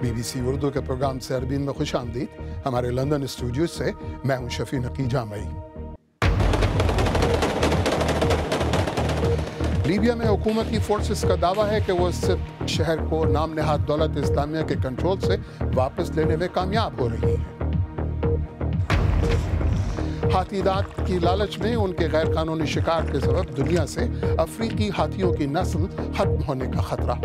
BBC Urdu کے programme سے Arabian میں خوش آمدید. ہمارے لندن اسٹوڈیو سے میں ہوں شفیع نقی جامعی. لیبیا میں حکومتی فورسز کا دعویٰ ہے کہ وہ سرت شہر کو نام نہاد دولت اسلامیہ کے کنٹرول سے واپس لینے میں کامیاب ہو رہی ہیں. ہاتھی دانت کی لالچ میں ان کے غیر قانونی شکار کے سبب دنیا سے افریقی ہاتھیوں کی نسل ختم ہونے کا خطرہ.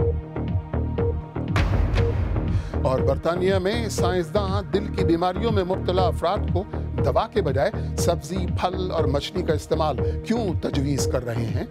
اور برطانیہ میں سائنسداں دل کی بیماریوں میں مبتلا افراد کو دوا کے بجائے سبزی، پھل اور مچھلی کا استعمال کیوں تجویز کر رہے ہیں؟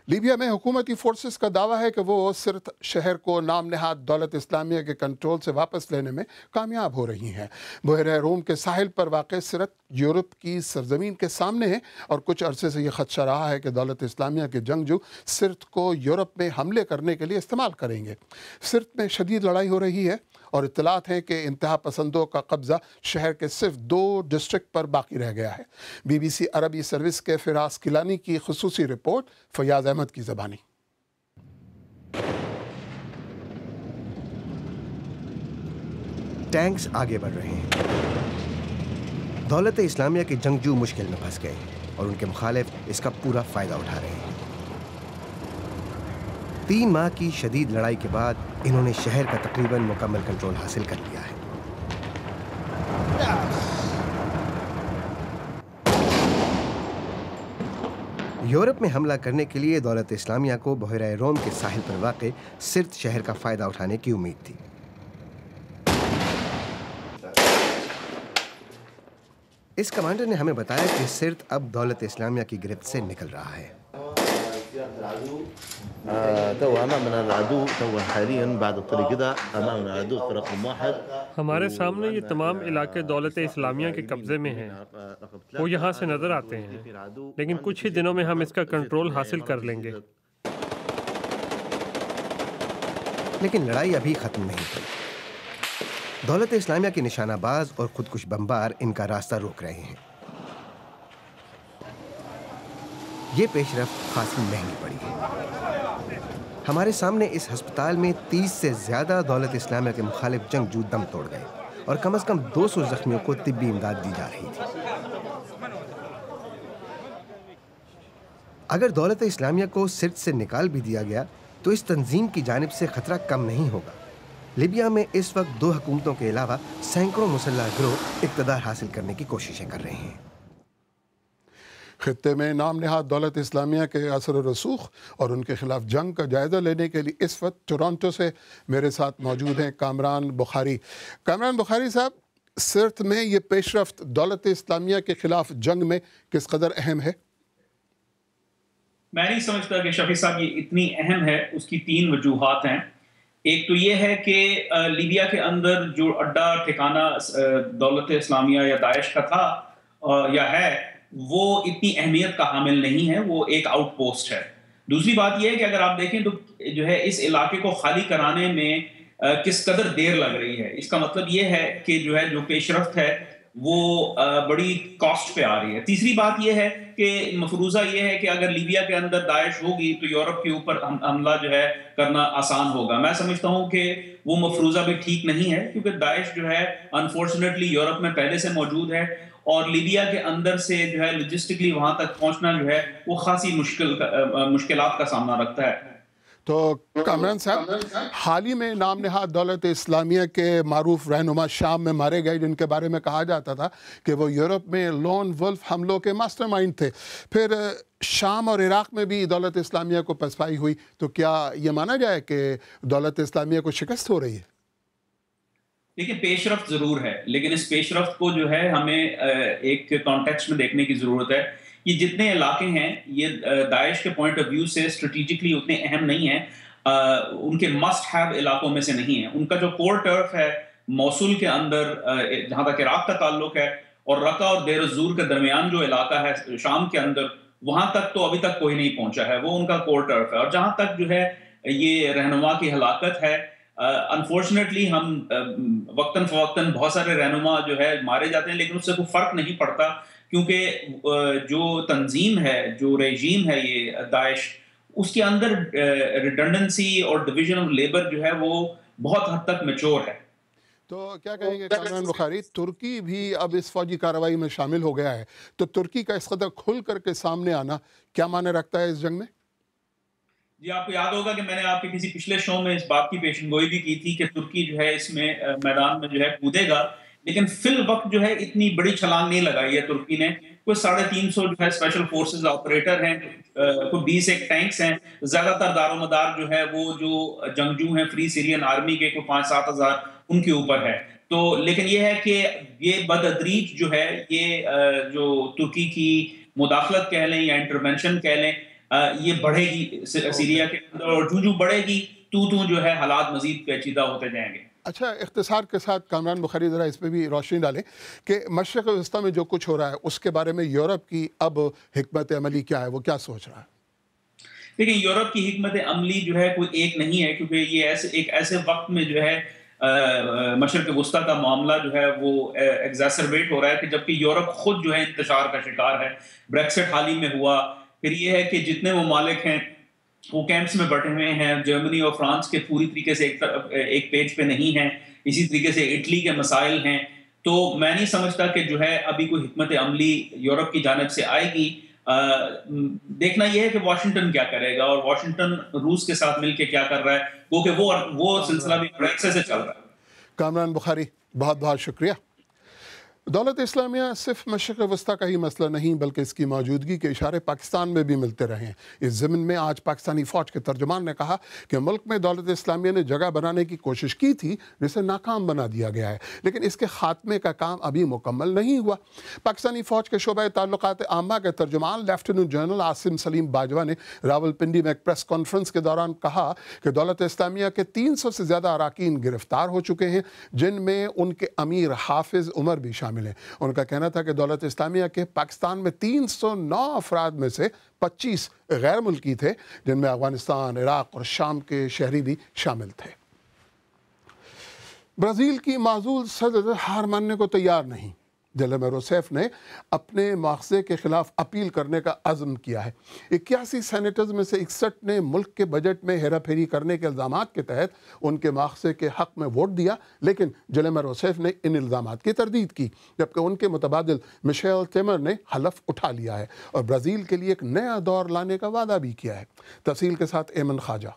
لیبیا میں حکومتی فورسز کا دعویٰ ہے کہ وہ سرت شہر کو نام نہاد دولت اسلامیہ کے کنٹرول سے واپس لینے میں کامیاب ہو رہی ہیں. بحیرہ روم کے ساحل پر واقع سرت یورپ کی سرزمین کے سامنے ہے اور کچھ عرصے سے یہ خدشہ رہا ہے کہ دولت اسلامیہ کے جنگجو سرت کو یورپ میں حملے کرنے کے لیے استعمال کریں گے. سرت میں شدید لڑائی ہو رہی ہے اور اطلاعات ہیں کہ انتہا پسندوں کا قبضہ شہر کے صرف 2 ڈسٹرکٹ پر باقی رہ گیا ہے. BBC عربی سروس کے فراس کیلانی کی خصوصی رپورٹ، فیاض احمد کی زبانی. ٹینکس آگے بڑھ رہے ہیں. دولت اسلامیہ کے جنگجو مشکل میں پھنس گئے ہیں اور ان کے مخالف اس کا پورا فائدہ اٹھا رہے ہیں. 3 ماہ کی شدید لڑائی کے بعد انہوں نے شہر کا تقریباً مکمل کنٹرول حاصل کر لیا ہے. یورپ میں حملہ کرنے کے لیے دولت اسلامیہ کو بحیرہ روم کے ساحل پر واقع سرت شہر کا فائدہ اٹھانے کی امید تھی. اس کمانڈر نے ہمیں بتایا کہ سرت اب دولت اسلامیہ کی گرفت سے نکل رہا ہے. ہمارے سامنے یہ تمام علاقے دولت اسلامیہ کے قبضے میں ہیں. وہ یہاں سے نظر آتے ہیں، لیکن کچھ ہی دنوں میں ہم اس کا کنٹرول حاصل کر لیں گے. لیکن لڑائی ابھی ختم نہیں ہوئی. دولت اسلامیہ کے نشانہ باز اور خودکش بمبار ان کا راستہ روک رہے ہیں. یہ پیش رفت خاصی مہنگی پڑی ہے. ہمارے سامنے اس ہسپتال میں 30 سے زیادہ دولت اسلامیہ کے مخالف جنگجو دم توڑ گئے اور کم از کم 200 زخمیوں کو طبی امداد دی جا رہی تھی. اگر دولت اسلامیہ کو سرت سے نکال بھی دیا گیا تو اس تنظیم کی جانب سے خطرہ کم نہیں ہوگا. لیبیا میں اس وقت 2 حکومتوں کے علاوہ سینکڑوں مسلح گروہ اقتدار حاصل کرنے کی کوششیں کر رہے ہیں. خطے میں نام نہاد دولت اسلامیہ کے اثر و رسوخ اور ان کے خلاف جنگ کا جائزہ لینے کے لیے اس وقت ٹورانٹو سے میرے ساتھ موجود ہیں کامران بخاری. کامران بخاری صاحب، سرت میں یہ پیش رفت دولت اسلامیہ کے خلاف جنگ میں کس قدر اہم ہے؟ میں نہیں سمجھتا کہ شفیع صاحب یہ اتنی اہم ہے. اس کی 3 وجوہات ہیں. ایک تو یہ ہے کہ لیبیا کے اندر جو اڈا ٹھکانہ دولت اسلامیہ یا داعش کا تھا یا ہے، وہ اتنی اہمیت کا حامل نہیں ہے. وہ ایک آؤٹ پوسٹ ہے. دوسری بات یہ ہے کہ اگر آپ دیکھیں تو جو ہے اس علاقے کو خالی کرانے میں کس قدر دیر لگ رہی ہے. اس کا مطلب یہ ہے کہ جو ہے جو پیش رفت ہے وہ بڑی کاسٹ پہ آ رہی ہے. تیسری بات یہ ہے کہ مفروضہ یہ ہے کہ اگر لیبیا کے اندر داعش ہوگی تو یورپ کے اوپر حملہ جو ہے کرنا آسان ہوگا. میں سمجھتا ہوں کہ وہ مفروضہ بھی ٹھیک نہیں ہے، کیونکہ داعش جو ہے انفارچونیٹلی یورپ میں پہلے سے موجود ہے اور لیبیا کے اندر سے جو ہے لوجسٹکلی وہاں تک پہنچنا جو ہے وہ خاصی مشکلات کا سامنا رکھتا ہے. تو کامران صاحب، حال ہی میں نام نہاد دولت اسلامیہ کے معروف رہنما شام میں مارے گئے، جن کے بارے میں کہا جاتا تھا کہ وہ یورپ میں لون ولف حملوں کے ماسٹر مائنڈ تھے. پھر شام اور عراق میں بھی دولت اسلامیہ کو پسپائی ہوئی. تو کیا یہ مانا جائے کہ دولت اسلامیہ کو شکست ہو رہی ہے؟ دیکھیں، پیش رفت ضرور ہے، لیکن اس پیش رفت کو جو ہے ہمیں ایک کانٹیکسٹ میں دیکھنے کی ضرورت ہے. یہ جتنے علاقے ہیں یہ داعش کے پوائنٹ آف ویو سے اسٹریٹجکلی اتنے اہم نہیں ہیں. ان کے مسٹ ہیو علاقوں میں سے نہیں ہیں. ان کا جو کور ٹرف ہے موصول کے اندر جہاں تک عراق کا تعلق ہے، اور رقہ اور دیر الزور کے درمیان جو علاقہ ہے شام کے اندر، وہاں تک تو ابھی تک کوئی نہیں پہنچا ہے. وہ ان کا کور ٹرف ہے. اور جہاں تک جو ہے یہ رہنما کی ہلاکت ہے، انفارچونیٹلی ہم وقتاً فوقتاً بہت سارے رہنما جو ہے مارے جاتے ہیں، لیکن اس سے کوئی فرق نہیں پڑتا، کیونکہ جو تنظیم ہے، جو ریجیم ہے یہ داعش، اس کے اندر ریڈنڈنسی اور ڈویژن آف لیبر جو ہے وہ بہت حد تک میچور ہے. تو کیا کہیں گے کامران بخاری، ترکی بھی اب اس فوجی کارروائی میں شامل ہو گیا ہے، تو ترکی کا اس قدر کھل کر کے سامنے آنا کیا معنی رکھتا ہے اس جنگ میں؟ جی آپ کو یاد ہوگا کہ میں نے آپ کے کسی پچھلے شو میں اس بات کی پیشن گوئی بھی کی تھی کہ ترکی جو ہے اس میں میدان میں جو ہے کودے گا، لیکن فی الوقت جو ہے اتنی بڑی چھلانگ نہیں لگائی ہے ترکی نے. کوئی 350 جو ہے اسپیشل فورسز آپریٹر ہیں، کوئی 20 ایک ٹینکس ہیں، زیادہ تر دار و مدار جو ہے وہ جو جنگجو ہیں فری سیرین آرمی کے، کوئی 5-7 ہزار ان کے اوپر ہے. تو لیکن یہ ہے کہ یہ بدادریج جو ہے، یہ جو ترکی کی مداخلت کہہ لیں یا انٹرونشن کہہ لیں، یہ بڑھے گی سیریا کے اندر، اور جو بڑھے گی تو جو ہے حالات مزید پیچیدہ ہوتے جائیں گے. اچھا، اختصار کے ساتھ کامران بخاری ذرا اس پہ بھی روشنی ڈالیں کہ مشرق وسطیٰ میں جو کچھ ہو رہا ہے اس کے بارے میں یورپ کی اب حکمت عملی کیا ہے، وہ کیا سوچ رہا ہے؟ دیکھیں، یورپ کی حکمت عملی جو ہے کوئی ایک نہیں ہے، کیونکہ یہ ایک ایسے وقت میں جو ہے مشرق وسطیٰ کا معاملہ جو ہے وہ ایگزاسربیٹ ہو رہا ہے کہ جبکہ یورپ خود جو ہے انتشار کا شکار ہے. بریکسٹ حال ہی میں ہوا. پھر یہ ہے کہ جتنے ممالک ہیں وہ کیمپس میں بٹے ہوئے ہیں. جرمنی اور فرانس کے پوری طریقے سے ایک پیج پہ نہیں ہیں. اسی طریقے سے اٹلی کے مسائل ہیں. تو میں نہیں سمجھتا کہ جو ہے ابھی کوئی حکمت عملی یورپ کی جانب سے آئے گی. دیکھنا یہ ہے کہ واشنگٹن کیا کرے گا، اور واشنگٹن روس کے ساتھ مل کے کیا کر رہا ہے، کیونکہ وہ سلسلہ بھی بڑے عرصے سے چل رہا ہے. کامران بخاری، بہت بہت شکریہ. دولت اسلامیہ صرف مشرق وسطیٰ کا ہی مسئلہ نہیں بلکہ اس کی موجودگی کے اشارے پاکستان میں بھی ملتے رہے ہیں. اس ضمن میں آج پاکستانی فوج کے ترجمان نے کہا کہ ملک میں دولت اسلامیہ نے جگہ بنانے کی کوشش کی تھی جسے ناکام بنا دیا گیا ہے، لیکن اس کے خاتمے کا کام ابھی مکمل نہیں ہوا. پاکستانی فوج کے شعبہ تعلقات عامہ کے ترجمان لیفٹیننٹ جنرل عاصم سلیم باجوہ نے راولپنڈی میں ایک پریس کانفرنس کے دوران کہا کہ دولت اسلامیہ کے 300 سے زیادہ اراکین گرفتار ہو چکے ہیں، جن میں ان کے امیر حافظ عمر بھی شامل. ان کا کہنا تھا کہ دولت اسلامیہ کے پاکستان میں 309 افراد میں سے 25 غیر ملکی تھے، جن میں افغانستان، عراق اور شام کے شہری بھی شامل تھے. برازیل کی معزول صدر ہار ماننے کو تیار نہیں. دلما روسیف نے اپنے مواخذے کے خلاف اپیل کرنے کا عزم کیا ہے. 81 سینیٹرز میں سے 61 نے ملک کے بجٹ میں ہیرا پھیری کرنے کے الزامات کے تحت ان کے مواخذے کے حق میں ووٹ دیا، لیکن دلما روسیف نے ان الزامات کی تردید کی، جبکہ ان کے متبادل مشیل تیمر نے حلف اٹھا لیا ہے اور برازیل کے لیے ایک نیا دور لانے کا وعدہ بھی کیا ہے. تفصیل کے ساتھ ایمن خواجہ.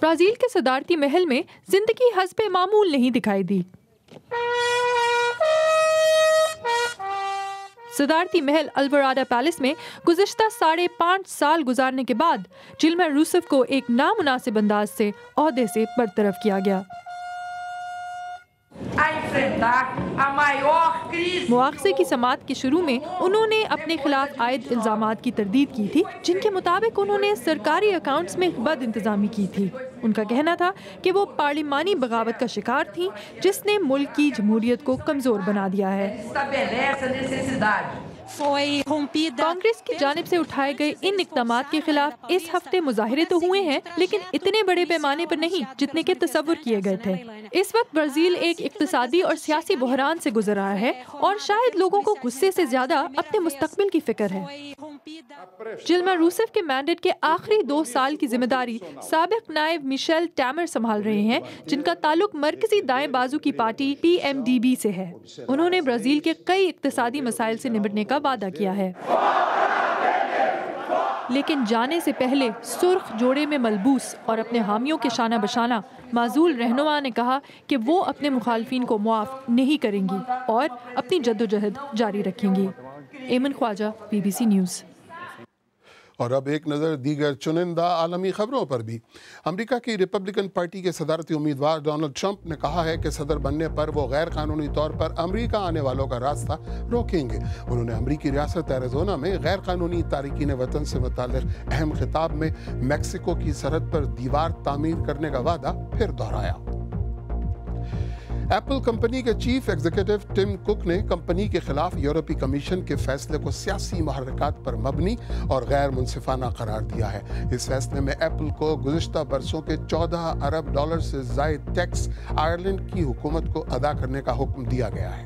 برازیل کے صدارتی محل میں زندگی حسب معمول نہیں دکھائی دی. صدارتی محل الورادا پیلس میں گزشتہ 5.5 سال گزارنے کے بعد دلما روسیف کو ایک نامناسب انداز سے عہدے سے برطرف کیا گیا. مواخذے کی سماعت کے شروع میں انہوں نے اپنے خلاف عائد الزامات کی تردید کی تھی، جن کے مطابق انہوں نے سرکاری اکاؤنٹس میں بد انتظامی کی تھی. ان کا کہنا تھا کہ وہ پارلیمانی بغاوت کا شکار تھیں، جس نے ملک کی جمہوریت کو کمزور بنا دیا ہے. کانگریس کی جانب سے اٹھائے گئے ان اقدامات کے خلاف اس ہفتے مظاہرے تو ہوئے ہیں، لیکن اتنے بڑے پیمانے پر نہیں جتنے کے تصور کیے گئے تھے. اس وقت برازیل ایک اقتصادی اور سیاسی بحران سے گزر رہا ہے اور شاید لوگوں کو غصے سے زیادہ اپنے مستقبل کی فکر ہے. دلما روسیف کے مینڈیٹ کے آخری 2 سال کی ذمہ داری سابق نائب مشیل ٹیمر سنبھال رہے ہیں، جن کا تعلق مرکزی دائیں بازو کی پارٹی PMDB سے ہے. انہوں نے برازیل کے کئی اقتصادی مسائل سے نمٹنے کا وعدہ کیا ہے، لیکن جانے سے پہلے سرخ جوڑے میں ملبوس اور اپنے حامیوں کے شانہ بشانہ معزول رہنما نے کہا کہ وہ اپنے مخالفین کو معاف نہیں کریں گی اور اپنی جدوجہد جاری رکھیں گی. ایمن خواجہ، BBC نیوز. اور اب ایک نظر دیگر چنندہ عالمی خبروں پر بھی. امریکہ کی ریپبلکن پارٹی کے صدارتی امیدوار ڈونلڈ ٹرمپ نے کہا ہے کہ صدر بننے پر وہ غیر قانونی طور پر امریکہ آنے والوں کا راستہ روکیں گے. انہوں نے امریکی ریاست ایریزونا میں غیر قانونی تارکین وطن سے متعلق اہم خطاب میں میکسیکو کی سرحد پر دیوار تعمیر کرنے کا وعدہ پھر دہرایا. ایپل کمپنی کے چیف ایگزیکٹو ٹم کک نے کمپنی کے خلاف یورپی کمیشن کے فیصلے کو سیاسی محرکات پر مبنی اور غیر منصفانہ قرار دیا ہے. اس فیصلے میں ایپل کو گزشتہ برسوں کے $14 ارب سے زائد ٹیکس آئرلینڈ کی حکومت کو ادا کرنے کا حکم دیا گیا ہے.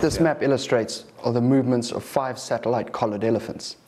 This map illustrates the movements of 5 satellite collared elephants.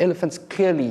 Elephants clearly